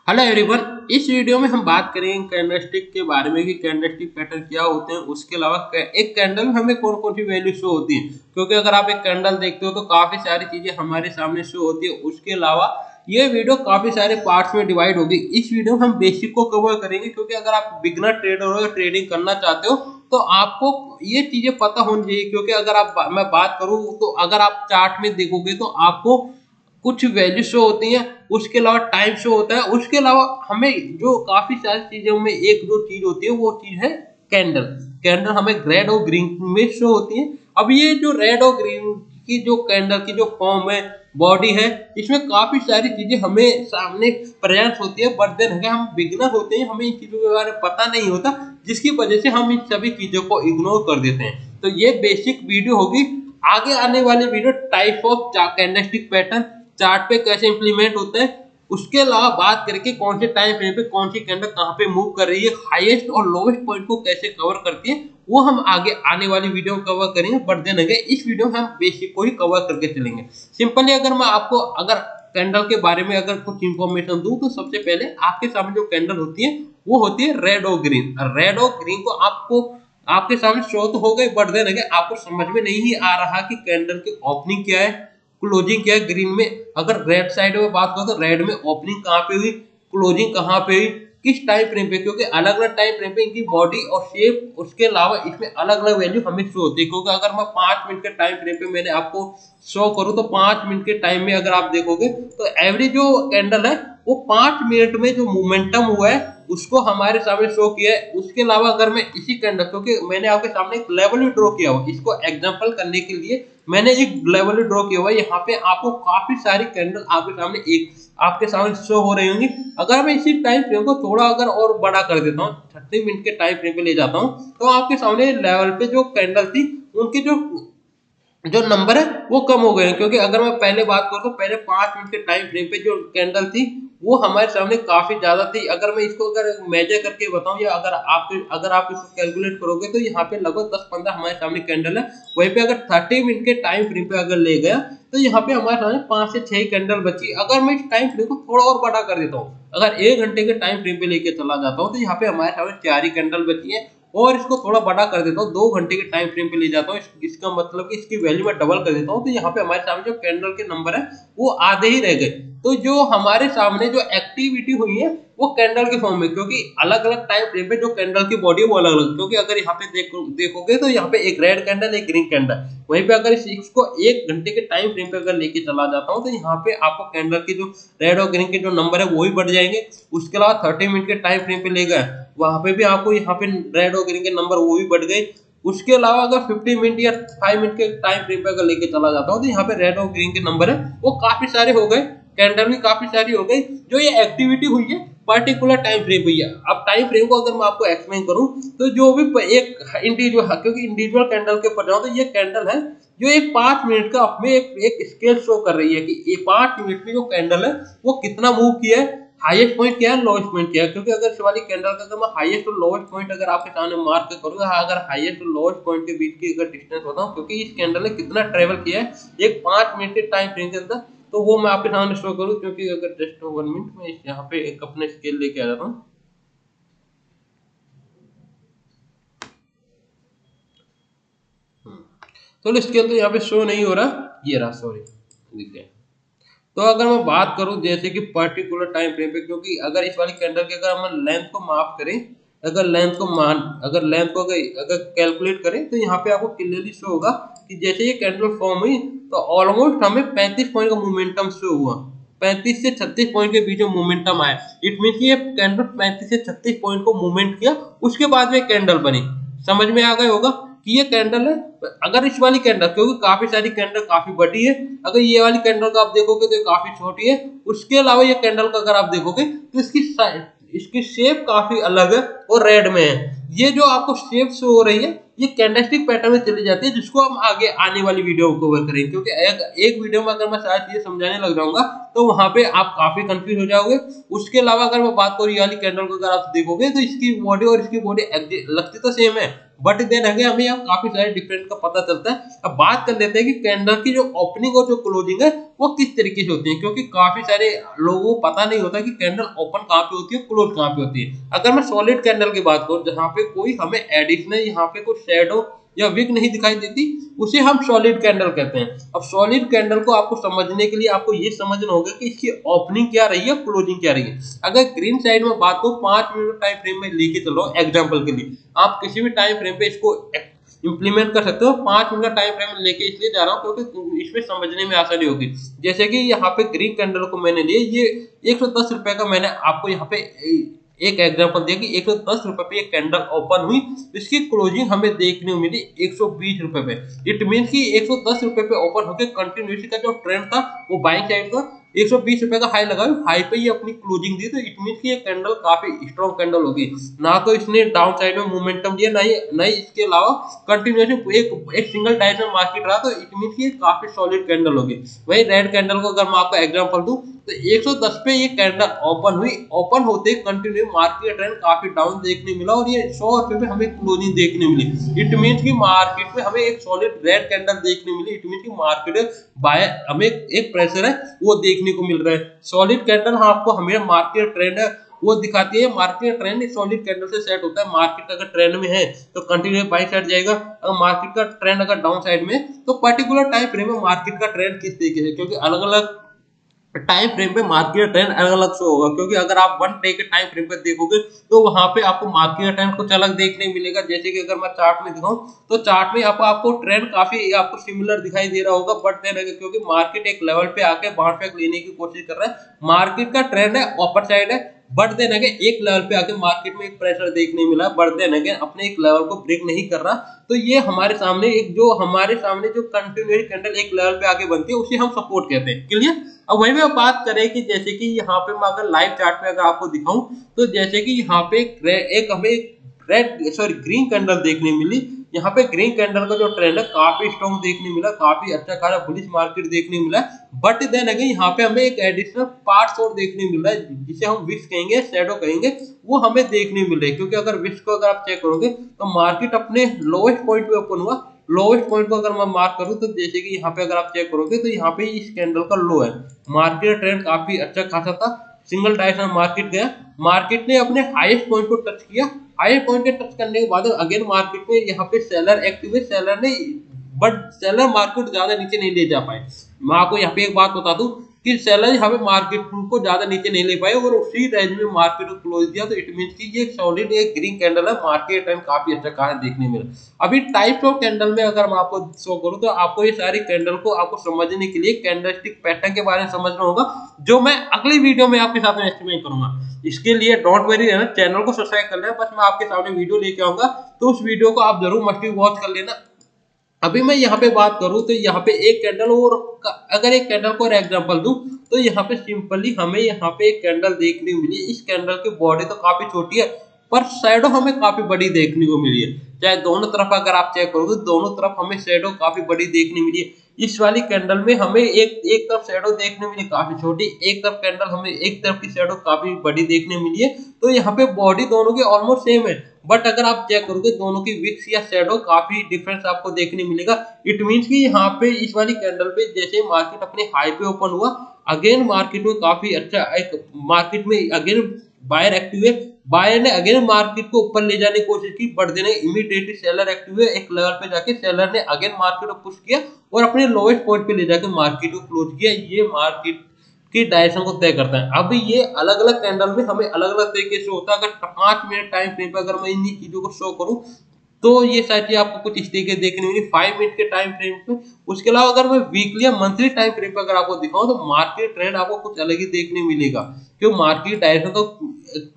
Hello everyone. इस video में हम बात करेंगे कैंडलस्टिक के बारे में कि कैंडलस्टिक पैटर्न क्या होते हैं। उसके अलावा एक कैंडल में हमें कौन कौन सी वैल्यू शो होती है, क्योंकि अगर आप एक कैंडल देखते हो तो काफी सारी चीजें हमारे सामने शो होती है। उसके अलावा ये वीडियो काफी सारे पार्ट्स में डिवाइड होगी। इस वीडियो में हम बेसिक को कवर करेंगे, क्योंकि अगर आप बिगनर ट्रेडर हो या ट्रेडिंग करना चाहते हो तो आपको ये चीजें पता होनी चाहिए। क्योंकि अगर मैं बात करूं तो अगर आप चार्ट में देखोगे तो आपको कुछ वैल्यू शो होती हैं, उसके अलावा टाइम शो होता है। उसके अलावा हमें जो काफी सारी चीजों में एक जो चीज होती है वो चीज है कैंडल। कैंडल हमें रेड और ग्रीन में शो होती है। अब ये जो रेड और ग्रीन की जो कैंडल की जो फॉर्म है, बॉडी है, इसमें काफी सारी चीजें हमें सामने प्रेजेंट होती है। बट देन अगर हम बिगनर होते हैं, हमें इन चीजों के बारे में पता नहीं होता, जिसकी वजह से हम इन सभी चीजों को इग्नोर कर देते हैं। तो ये बेसिक वीडियो होगी। आगे आने वाली video type of candlestick pattern, chart पे कैसे इंप्लीमेंट होता है, उसके अलावा बात करके कौन से टाइम फ्रेम पे कौन सी कैंडल कहां पे मूव कर रही है, हाईएस्ट और लोवेस्ट पॉइंट को कैसे कवर करती है, वो हम आगे आने वाली वीडियो में कवर करेंगे। बट देन अगेन इस वीडियो में हम बेसिक को ही कवर करके चलेंगे। सिंपली अगर मैं आपको अगर कैंडल के बारे में अगर कुछ इंफॉर्मेशन दूं तो सबसे पहले आपके सामने जो कैंडल होती है वो होती है रेड और ग्रीन। रेड और ग्रीन को आपको आपके सामने शो तो हो गए, बट देन अगेन आपको समझ में नहीं आ रहा कि कैंडल की ओपनिंग क्या है, क्लोजिंग क्या है। ग्रीन में अगर रेड साइड में बात करो तो रेड में ओपनिंग कहाँ पे हुई, क्लोजिंग कहाँ पे हुई, किस टाइम फ्रेम पे, क्योंकि अलग अलग टाइम फ्रेम पे इनकी बॉडी और शेप, उसके अलावा इसमें अलग अलग वैल्यू हमें शो होती है। क्योंकि अगर मैं 5 मिनट के टाइम फ्रेम पे मैंने आपको शो करूँ तो 5 मिनट के टाइम में अगर आप देखोगे तो एवरी जो कैंडल है वो 5 मिनट में जो मोमेंटम हुआ है उसको हमारे सामने शो किया है। उसके अलावा अगर मैं इसी कैंडल, क्योंकि मैंने आपके सामने एक लेवल भी ड्रॉ किया हुआ, इसको एग्जांपल करने के लिए मैंने एक लेवल ड्रॉ किया हुआ है। यहाँ पे आपको काफी सारी कैंडल आपके सामने आपके सामने शो हो रही होंगी। अगर मैं इसी टाइम फ्रेम को थोड़ा अगर और बड़ा कर देता हूँ, 30 मिनट के टाइम फ्रेम पे ले जाता हूँ, तो आपके सामने लेवल पे जो कैंडल थी उनकी जो जो नंबर है वो कम हो गए हैं। क्योंकि अगर मैं पहले बात करूँ तो पहले 5 मिनट के टाइम फ्रेम पे जो कैंडल थी वो हमारे सामने काफी ज्यादा थी। अगर मैं इसको अगर मेजर करके बताऊं या अगर आप इसको कैलकुलेट करोगे तो यहाँ पे लगभग 10-15 हमारे सामने कैंडल है। वहीं पे अगर 30 मिनट के टाइम फ्रेम पे अगर ले गया तो यहाँ पे हमारे सामने 5 से 6 कैंडल बची। अगर मैं इस टाइम फ्रेम को थोड़ा और बड़ा कर देता हूँ, अगर 1 घंटे के टाइम फ्रेम पे लेके चला जाता हूँ, तो यहाँ पे हमारे सामने 4 ही कैंडल बची है। और इसको थोड़ा बड़ा कर देता हूँ, 2 घंटे के टाइम फ्रेम पे ले जाता हूँ, इसका मतलब कि इसकी वैल्यू में डबल कर देता हूँ, तो यहाँ पे हमारे सामने जो कैंडल के नंबर है वो आधे ही रह गए। तो जो हमारे सामने जो एक्टिविटी हुई है वो कैंडल के फॉर्म में, क्योंकि अलग अलग टाइम फ्रेम पे जो कैंडल की बॉडी है वो अलग अलग। क्योंकि अगर यहाँ पे देखोगे तो यहाँ पे एक रेड कैंडल, एक ग्रीन कैंडल, वहीं पे अगर इसको 1 घंटे के टाइम फ्रेम पे अगर लेके चला जाता हूँ तो यहाँ पे आपको कैंडल के जो रेड और ग्रीन के जो नंबर है वो भी बढ़ जाएंगे। उसके अलावा 30 मिनट के टाइम फ्रेम पे ले गए, वहां पे भी आपको यहाँ पे रेड और ग्रीन के नंबर वो भी बढ़ गए। उसके अलावा अगर 50 मिनट या 5 मिनट के टाइम फ्रेम पे अगर लेके चला जाता हूँ तो यहाँ पे रेड और ग्रीन के नंबर है वो काफी सारे हो गए, कैंडल भी काफी सारी हो गई। जो ये एक्टिविटी हुई है पर्टिकुलर टाइम फ्रेम हुई है। अब टाइम फ्रेम को अगर मैं आपको एक्सप्लेन करूं तो जो भी एक इंडिविजुअल, क्योंकि इंडिविजुअल कैंडल के ऊपर जाऊं तो ये कैंडल है जो एक 5 मिनट का अपने एक स्केल शो कर रही है कि ये 5 मिनट में जो कैंडल है वो कितना मूव किया है, हाईएस्ट पॉइंट क्या है, लोएस्ट पॉइंट क्या है। क्योंकि अगर इस वाली कैंडल का अगर मैं हाईएस्ट और लोएस्ट पॉइंट अगर आपके सामने मार्क करूंगा, अगर हाईएस्ट और लोएस्ट पॉइंट के बीच की अगर डिस्टेंस बताऊं, क्योंकि इस कैंडल ने कितना ट्रेवल किया है एक 5 मिनट के टाइम फ्रेम के अंदर, तो वो मैं आपके सामने शो करूं। क्योंकि अगर जस्ट 1 मिनट में यहाँ पे एक अपने स्केल लेके आ जाता हूँ। तो स्केल तो यहाँ पे शो नहीं हो रहा, ये रहा, सॉरी दिख गया। तो अगर मैं बात करूं जैसे कि पर्टिकुलर टाइम फ्रेम पे, क्योंकि अगर इस वाली कैंडल के अगर हम लेंथ को माप करें, अगर लेंथ को अगर कैलकुलेट करें तो यहाँ पे आपको क्लियरली शो होगा कि जैसे ये कैंडल फॉर्म हुई तो ऑलमोस्ट हमें 35 पॉइंट का मोमेंटम शो हुआ। 35 से 36 पॉइंट के बीच में मोमेंटम आया। इट मीन कि ये कैंडल 35 से 36 पॉइंट को मूवमेंट किया, उसके बाद में कैंडल बनी। समझ में आ गया होगा कि ये कैंडल है। अगर इस वाली कैंडल, क्योंकि काफी सारी कैंडल काफी बड़ी है, अगर ये वाली कैंडल को आप देखोगे तो ये काफी छोटी है। उसके अलावा ये कैंडल को अगर आप देखोगे तो इसकी शेप काफी अलग है और रेड में है। ये जो आपको शेप शो हो रही है ये कैंडलस्टिक पैटर्न में चली जाती है, जिसको हम आगे आने वाली वीडियो में कवर करेंगे। क्योंकि एक वीडियो में अगर मैं सारी चीजें समझाने लग जाऊंगा तो वहां पे आप काफी कंफ्यूज हो जाओगे। उसके अलावा अगर मैं बात करूँ ये वाली कैंडल को अगर आप देखोगे तो इसकी बॉडी और इसकी बॉडी लगती तो सेम है, बट देन आगे हमें यहाँ काफी सारे डिफरेंट का पता चलता है। अब बात कर लेते हैं कि कैंडल की जो ओपनिंग और जो क्लोजिंग है वो किस तरीके से होती है, क्योंकि काफी सारे लोगों को पता नहीं होता कि कैंडल ओपन कहाँ पे होती है, क्लोज कहाँ पे होती है। अगर मैं सॉलिड कैंडल की बात करूँ जहाँ पे कोई हमें एडिशनल यहाँ पे कोई शेडो या विक नहीं दिखाई देती, उसे हम सॉलिड कैंडल कहते हैं। अब सॉलिड कैंडल को आपको समझने के लिए आपको ये समझना होगा कि इसकी ओपनिंग क्या रही है, क्लोजिंग क्या रही है। अगर ग्रीन साइड में बात करो 5 मिनट टाइम फ्रेम में लेके चलो एग्जांपल के लिए, आप किसी भी टाइम फ्रेम पे इसको इंप्लीमेंट कर सकते हो। 5 मिनट टाइम फ्रेम में लेके इसलिए जा रहा हूँ क्योंकि इसमें समझने में आसानी होगी। जैसे कि यहाँ पे ग्रीन कैंडल को मैंने लिए, ये 110 रुपए का मैंने आपको यहाँ पे एक एग्जांपल दिया कि 110 रुपए पे ये कैंडल ओपन हुई, इसकी क्लोजिंग हमें देखने को मिली 120 रुपए पे। इट मीन कि 110 रुपए पे ओपन होकर कंटिन्यूटी का जो ट्रेंड था वो बाइंग साइड का 120 रुपए का हाई लगा, हाई पे ही अपनी क्लोजिंग दी, तो इट मीन कि ये कैंडल काफी स्ट्रॉन्ग कैंडल होगी। ना तो इसने डाउन साइड में मोमेंटम दिया, ना ही इसके अलावा कंटिन्यूटी एक सिंगल डायरेक्शन मार्केट रहा, तो इट मीन कि ये काफी सॉलिड कैंडल होगी। वही रेड कैंडल को अगर मैं आपको एग्जांपल दूं तो 110 पे ये कैंडल ओपन हुई, ओपन होते कंटिन्यू मार्केट ट्रेंड काफी डाउन देखने मिला और ये 100 रुपए पे हमें क्लोजिंग देखने मिली। इट मीन कि मार्केट में हमें एक सॉलिड रेड कैंडल देखने मिली। इट मीन कि मार्केट बाय हमें एक प्रेशर है वो देखने को मिल रहा है। सॉलिड कैंडल हाँ आपको हमें मार्केट ट्रेंड है वो दिखाती है। मार्केट ट्रेंड सॉलिड कैंडल से सेट होता है। मार्केट अगर ट्रेंड में है तो कंटिन्यू बाई साइड जाएगा, अगर मार्केट का ट्रेंड अगर डाउन साइड में तो पर्टिकुलर टाइम फ्रेम में मार्केट का ट्रेंड किस तरीके से, क्योंकि अलग अलग टाइम फ्रेम पे मार्केट ट्रेंड अलग अलग शो होगा। क्योंकि अगर आप 1 डे के टाइम फ्रेम पर देखोगे तो वहां पे आपको मार्केट ट्रेंड कुछ अलग देखने मिलेगा। जैसे कि अगर मैं चार्ट में दिखाऊं तो चार्ट में आपको ट्रेंड काफी आपको सिमिलर दिखाई दे रहा होगा, बट देन क्योंकि मार्केट एक लेवल पे आके बाउंस बैक लेने की कोशिश कर रहा है, मार्केट का ट्रेंड है अपर साइड है, बट देन अगेन एक लेवल पे आके मार्केट में एक प्रेशर देखने मिला, बट देन अगेन अपने एक लेवल को ब्रेक नहीं कर रहा। तो ये हमारे सामने जो कंटिन्यूटी कैंडल एक लेवल पे आके बनती है उसे हम सपोर्ट कहते हैं। क्लियर। अब वही में बात करें कि जैसे कि यहाँ पे मैं अगर लाइव चार्ट पे अगर आपको दिखाऊं तो जैसे कि यहाँ पे एक हमें ग्रीन कैंडल देखने मिली। यहाँ पे ग्रीन कैंडल का जो ट्रेंड है काफी स्ट्रॉन्ग देखने मिला, काफी अच्छा खासा बुलिश मार्केट देखने मिला, बट देन अगेन यहाँ पे हमें एक एडिशनल पार्ट और देखने मिल रहा है जिसे हम विक्स कहेंगे, शैडो कहेंगे, वो हमें देखने मिल रहा है। क्योंकि अगर विक्स को अगर आप चेक करोगे तो मार्केट अपने लोएस्ट पॉइंट पे ओपन हुआ। लोएस्ट पॉइंट को अगर मैं मार्क करूं तो जैसे कि यहाँ पे अगर आप चेक करोगे तो यहाँ पे इस कैंडल का लो है। मार्केट ट्रेंड काफी अच्छा खासा था, सिंगल डायरेक्शन मार्केट गया, मार्केट ने अपने हाईएस्ट पॉइंट को टच किया। हाईएस्ट पॉइंट के टच करने के बाद अगेन मार्केट में यहाँ पे सेलर एक्टिव है, सेलर ने बट सेलर मार्केट ज्यादा नीचे नहीं ले जा पाए। मैं आपको यहाँ पे एक बात बता दूं कि सेलर यहाँ पे मार्केट को ज्यादा नीचे नहीं ले पाए और उसी रेंज में मार्केट को क्लोज दिया। तो इट मीन कि ये सॉलिड एक ग्रीन कैंडल है, मार्केट ट्रेंड काफी अच्छा कहा देखने मिला। अभी टाइप्स ऑफ कैंडल में अगर मैं आपको शो करूं तो आपको ये सारी कैंडल को आपको समझने के लिए कैंडलस्टिक पैटर्न के बारे में समझना होगा, जो मैं अगली वीडियो में आपके साथ में एक्सप्लेन करूंगा। इसके लिए डोंट वरी रहना, चैनल को सब्सक्राइब कर लेना, बस मैं आपके सामने वीडियो लेके आऊंगा तो उस वीडियो को आप जरूर मस्ट वॉच कर लेना। अभी मैं यहाँ पे बात करूं तो यहाँ पे एक कैंडल और अगर एक कैंडल को एग्जांपल दूं तो यहाँ पे सिंपली हमें यहाँ पे एक कैंडल देखने मिली। इस कैंडल की बॉडी तो काफी छोटी है पर शैडो हमें काफी बड़ी देखने को मिली है। चाहे दोनों तरफ अगर आप चेक करोगे दोनों तरफ हमें शैडो काफी बड़ी देखने मिली है। इस वाली कैंडल में हमें एक तरफ शैडो देखने मिली काफी छोटी, एक तरफ कैंडल हमें एक तरफ की शैडो काफी बड़ी देखने मिली है। तो यहाँ पे बॉडी दोनों की ऑलमोस्ट सेम है, बट अगर आप चेक करोगे दोनों की विक्स या शैडो काफी डिफरेंस आपको देखने मिलेगा। इट मींस कि यहाँ पे इस वाली कैंडल पे जैसे मार्केट अपने हाई पे ओपन हुआ, अगेन मार्केट में काफी अच्छा एक मार्केट में अगेन बायर एक्टिव है, बायर ने अगेन मार्केट को ऊपर ले जाने की कोशिश की, बट देने इमीडिएटली सेलर एक्टिव है। एक लेवल पे जाके सेलर ने अगेन मार्केट को पुश किया और अपने लोएस्ट पॉइंट पे ले जाके मार्केट को क्लोज किया। ये मार्केट की डायरेक्शन को तय करता है। अब ये अलग अलग कैंडल में हमें अलग अलग तरीके से होता है। अगर 5 मिनट टाइम फ्रेम पे अगर मैं इन्हीं चीजों को शो करूं तो ये सारी चीज आपको कुछ इस तरीके देखने मिली 5 मिनट के टाइम फ्रेम पे। उसके अलावा अगर मैं वीकली या मंथली टाइम फ्रेम पे अगर आपको दिखाऊं तो मार्केट ट्रेंड आपको कुछ अलग ही देखने मिलेगा। क्यों, मार्केट डायरेक्शन तो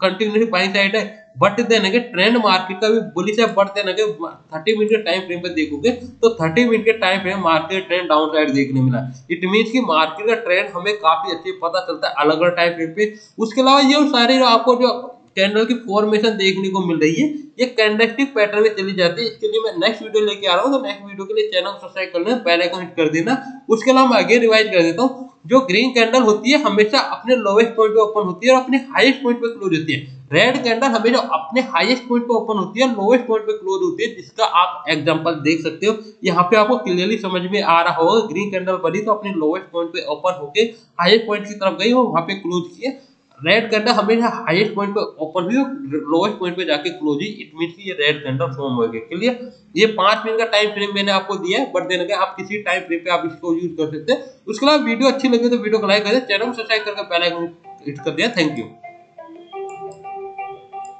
कंटिन्यूसली बाई साइड है, बट देन अगर ट्रेंड मार्केट का भी बुलिश है, बट देन अगर 30 मिनट के टाइम फ्रेम पे देखोगे तो 30 मिनट के time frame market trend down side देखने मिला। इट मींस कि मार्केट का ट्रेंड हमें काफी अच्छे पता चलता है अलग अलग टाइम फ्रेम पे। उसके अलावा ये सारे आपको जो कैंडल की फॉर्मेशन देखने को मिल रही है ये कैंडलस्टिक पैटर्न में चली जाती है। इसके लिए मैं नेक्स्ट वीडियो लेके आ रहा हूँ, तो नेक्स्ट वीडियो के लिए चैनल को सब्सक्राइब कर लेना, बेल आइकन हिट कर देना। उसके अलावा मैं आगे रिवाइज कर देता हूँ, जो ग्रीन कैंडल होती है हमेशा अपने लोवेस्ट पॉइंट पे ओपन होती है और अपने हाईएस्ट पॉइंट पे क्लोज होती है। रेड कैंडल हमेशा अपने हाईएस्ट पॉइंट पे ओपन होती है, लोएस्ट पॉइंट पे क्लोज होती है, जिसका आप एग्जांपल देख सकते हो। यहाँ पे आपको क्लियरली समझ में आ रहा होगा, ग्रीन कैंडल बनी तो अपने लोएस्ट पॉइंट पे ओपन होके हाईएस्ट पॉइंट की तरफ गई और वहां पे क्लोज किए। रेड कैंडल हमेशा हाईएस्ट पॉइंट पे ओपन हुई और लोएस्ट पॉइंट पे जाके क्लोज हुई, इट मींस कि ये रेड कैंडल फॉर्म हो गया। क्लियर? ये 5 मिनट का टाइम फ्रेम मैंने आपको दिया है, बट देने के आप किसी टाइम फ्रेम पे आप इसको यूज कर सकते हैं। उसके अलावा वीडियो अच्छी लगी तो वीडियो को लाइक कर दे, चैनल को सब्सक्राइब करके बेल आइकन हिट कर दिया। Thank you.